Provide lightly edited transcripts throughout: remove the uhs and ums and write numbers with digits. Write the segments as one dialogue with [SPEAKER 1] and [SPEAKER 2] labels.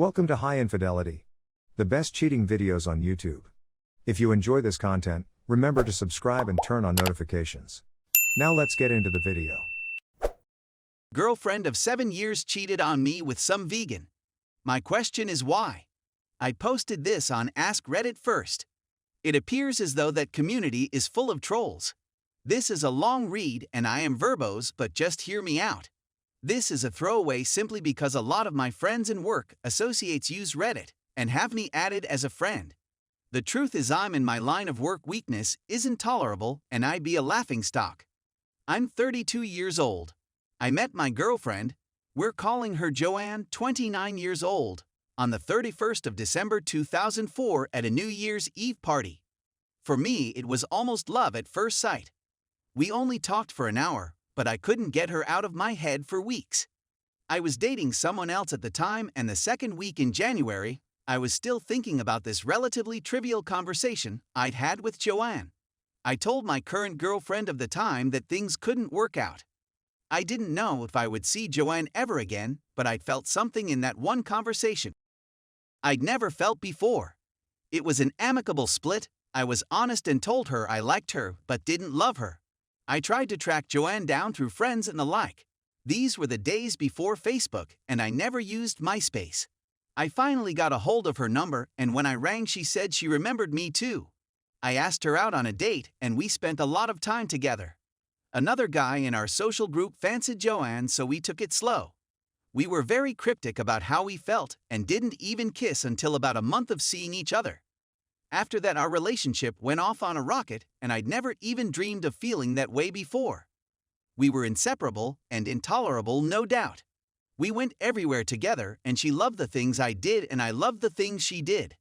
[SPEAKER 1] Welcome to High Infidelity, the best cheating videos on YouTube. If you enjoy this content, remember to subscribe and turn on notifications. Now let's get into the video.
[SPEAKER 2] Girlfriend of 7 years cheated on me with some vegan. My question is why? I posted this on askreddit first. It appears as though that community is full of trolls. This is a long read and I am verbose, but just hear me out. This is a throwaway simply because a lot of my friends and work associates use Reddit and have me added as a friend. The truth is I'm in my line of work weakness isn't tolerable and I be a laughingstock. I'm 32 years old. I met my girlfriend, we're calling her Joanne, 29 years old, on the 31st of December 2004 at a New Year's Eve party. For me it was almost love at first sight. We only talked for an hour, but I couldn't get her out of my head for weeks. I was dating someone else at the time and the second week in January, I was still thinking about this relatively trivial conversation I'd had with Joanne. I told my current girlfriend of the time that things couldn't work out. I didn't know if I would see Joanne ever again, but I'd felt something in that one conversation I'd never felt before. It was an amicable split. I was honest and told her I liked her but didn't love her. I tried to track Joanne down through friends and the like. These were the days before Facebook, and I never used MySpace. I finally got a hold of her number, and when I rang she said she remembered me too. I asked her out on a date, and we spent a lot of time together. Another guy in our social group fancied Joanne, so we took it slow. We were very cryptic about how we felt and didn't even kiss until about a month of seeing each other. After that our relationship went off on a rocket and I'd never even dreamed of feeling that way before. We were inseparable and intolerable, no doubt. We went everywhere together and she loved the things I did and I loved the things she did.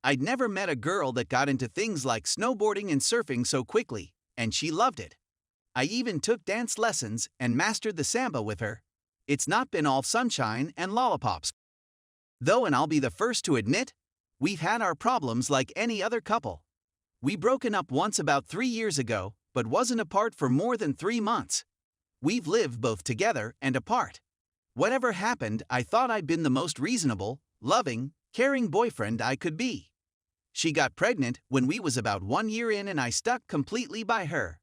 [SPEAKER 2] I'd never met a girl that got into things like snowboarding and surfing so quickly, and she loved it. I even took dance lessons and mastered the samba with her. It's not been all sunshine and lollipops. Though, and I'll be the first to admit, we've had our problems like any other couple. We broken up once about 3 years ago, but wasn't apart for more than 3 months. We've lived both together and apart. Whatever happened, I thought I'd been the most reasonable, loving, caring boyfriend I could be. She got pregnant when we was about 1 year in and I stuck completely by her.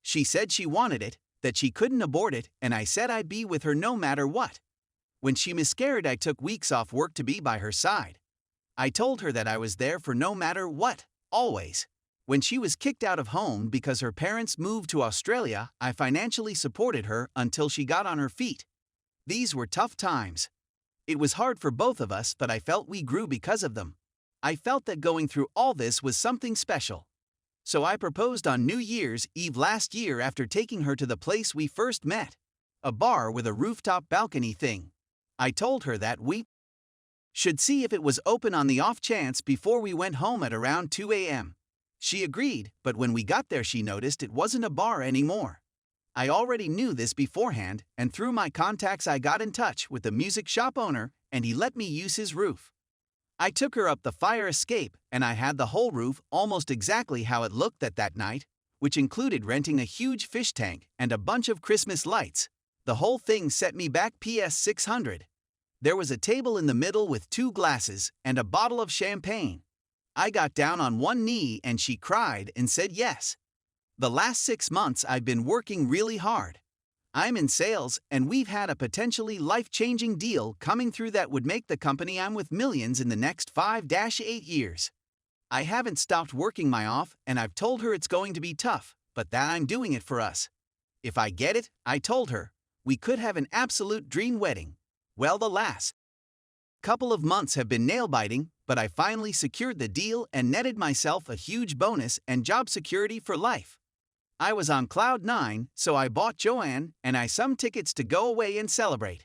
[SPEAKER 2] She said she wanted it, that she couldn't abort it, and I said I'd be with her no matter what. When she miscarried I took weeks off work to be by her side. I told her that I was there for no matter what, always. When she was kicked out of home because her parents moved to Australia, I financially supported her until she got on her feet. These were tough times. It was hard for both of us, but I felt we grew because of them. I felt that going through all this was something special. So I proposed on New Year's Eve last year after taking her to the place we first met, a bar with a rooftop balcony thing. I told her that we should see if it was open on the off chance before we went home at around 2 a.m. She agreed, but when we got there she noticed it wasn't a bar anymore. I already knew this beforehand, and through my contacts I got in touch with the music shop owner and he let me use his roof. I took her up the fire escape and I had the whole roof almost exactly how it looked that night, which included renting a huge fish tank and a bunch of Christmas lights. The whole thing set me back PS 600. There was a table in the middle with 2 glasses and a bottle of champagne. I got down on one knee and she cried and said yes. The last 6 months I've been working really hard. I'm in sales and we've had a potentially life-changing deal coming through that would make the company I'm with millions in the next 5-8 years. I haven't stopped working my off and I've told her it's going to be tough, but that I'm doing it for us. If I get it, I told her, we could have an absolute dream wedding. Well, the last couple of months have been nail-biting, but I finally secured the deal and netted myself a huge bonus and job security for life. I was on cloud 9, so I bought Joanne and I some tickets to go away and celebrate.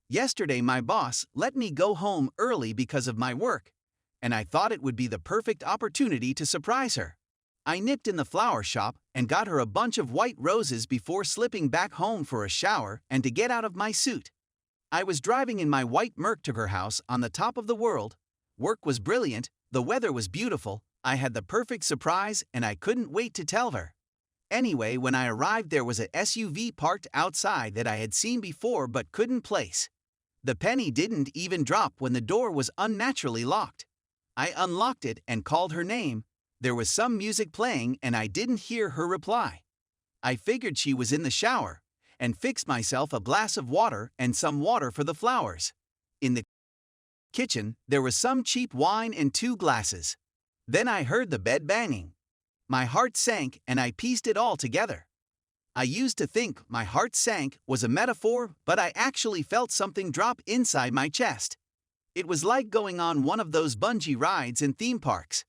[SPEAKER 2] Yesterday my boss let me go home early because of my work, and I thought it would be the perfect opportunity to surprise her. I nipped in the flower shop and got her a bunch of white roses before slipping back home for a shower and to get out of my suit. I was driving in my white Merc to her house on the top of the world. Work was brilliant, the weather was beautiful, I had the perfect surprise and I couldn't wait to tell her. Anyway, when I arrived there was a SUV parked outside that I had seen before but couldn't place. The penny didn't even drop when the door was unnaturally locked. I unlocked it and called her name. There was some music playing and I didn't hear her reply. I figured she was in the shower and fixed myself a glass of water and some water for the flowers. In the kitchen, there was some cheap wine and 2 glasses. Then I heard the bed banging. My heart sank and I pieced it all together. I used to think my heart sank was a metaphor, but I actually felt something drop inside my chest. It was like going on one of those bungee rides in theme parks.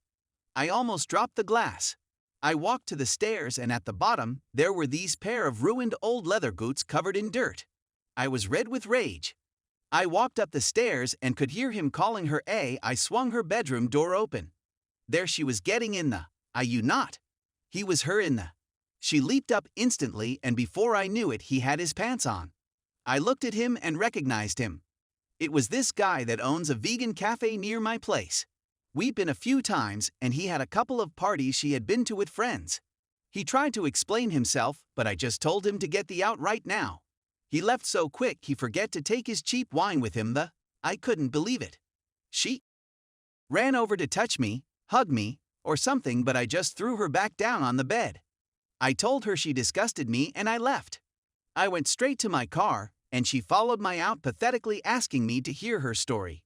[SPEAKER 2] I almost dropped the glass. I walked to the stairs and at the bottom, there were these pair of ruined old leather boots covered in dirt. I was red with rage. I walked up the stairs and could hear him calling her a. I swung her bedroom door open. There she was getting in the, you not. He was her in the. She leaped up instantly and before I knew it he had his pants on. I looked at him and recognized him. It was this guy that owns a vegan cafe near my place. We'd been a few times and he had a couple of parties she had been to with friends. He tried to explain himself, but I just told him to get the out right now. He left so quick he forget to take his cheap wine with him. I couldn't believe it. She ran over to touch me, hug me, or something, but I just threw her back down on the bed. I told her she disgusted me and I left. I went straight to my car and she followed me out pathetically asking me to hear her story.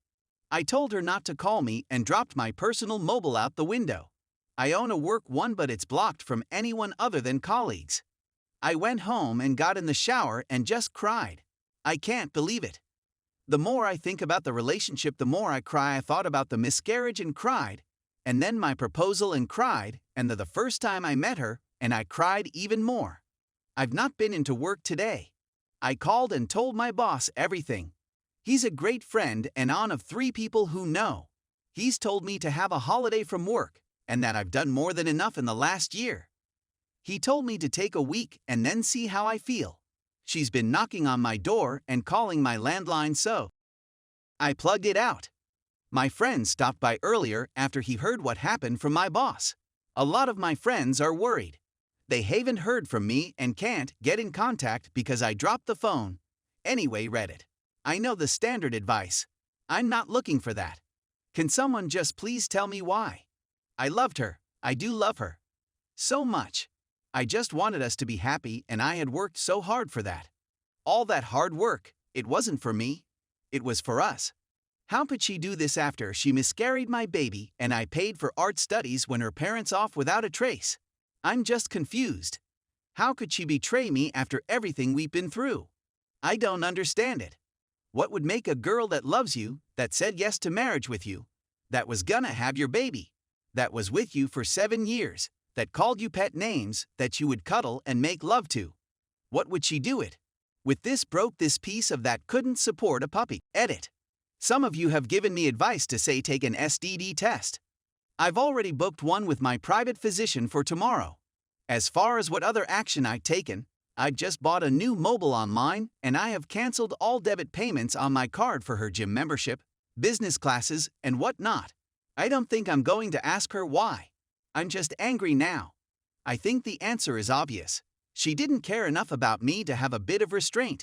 [SPEAKER 2] I told her not to call me and dropped my personal mobile out the window. I own a work one but it's blocked from anyone other than colleagues. I went home and got in the shower and just cried. I can't believe it. The more I think about the relationship, the more I cry. I thought about the miscarriage and cried, and then my proposal and cried, and the first time I met her, and I cried even more. I've not been into work today. I called and told my boss everything. He's a great friend and one of 3 people who know. He's told me to have a holiday from work, and that I've done more than enough in the last year. He told me to take a week and then see how I feel. She's been knocking on my door and calling my landline, so I plugged it out. My friend stopped by earlier after he heard what happened from my boss. A lot of my friends are worried. They haven't heard from me and can't get in contact because I dropped the phone. Anyway, Reddit. I know the standard advice. I'm not looking for that. Can someone just please tell me why? I loved her. I do love her. So much. I just wanted us to be happy and I had worked so hard for that. All that hard work, it wasn't for me. It was for us. How could she do this after she miscarried my baby and I paid for art studies when her parents off without a trace? I'm just confused. How could she betray me after everything we've been through? I don't understand it. What would make a girl that loves you, that said yes to marriage with you, that was gonna have your baby, that was with you for 7 years, that called you pet names that you would cuddle and make love to? What would she do it? With this broke this piece of that couldn't support a puppy. Edit. Some of you have given me advice to say take an STD test. I've already booked one with my private physician for tomorrow. As far as what other action I've taken, I've just bought a new mobile online and I have canceled all debit payments on my card for her gym membership, business classes, and whatnot. I don't think I'm going to ask her why. I'm just angry now. I think the answer is obvious. She didn't care enough about me to have a bit of restraint.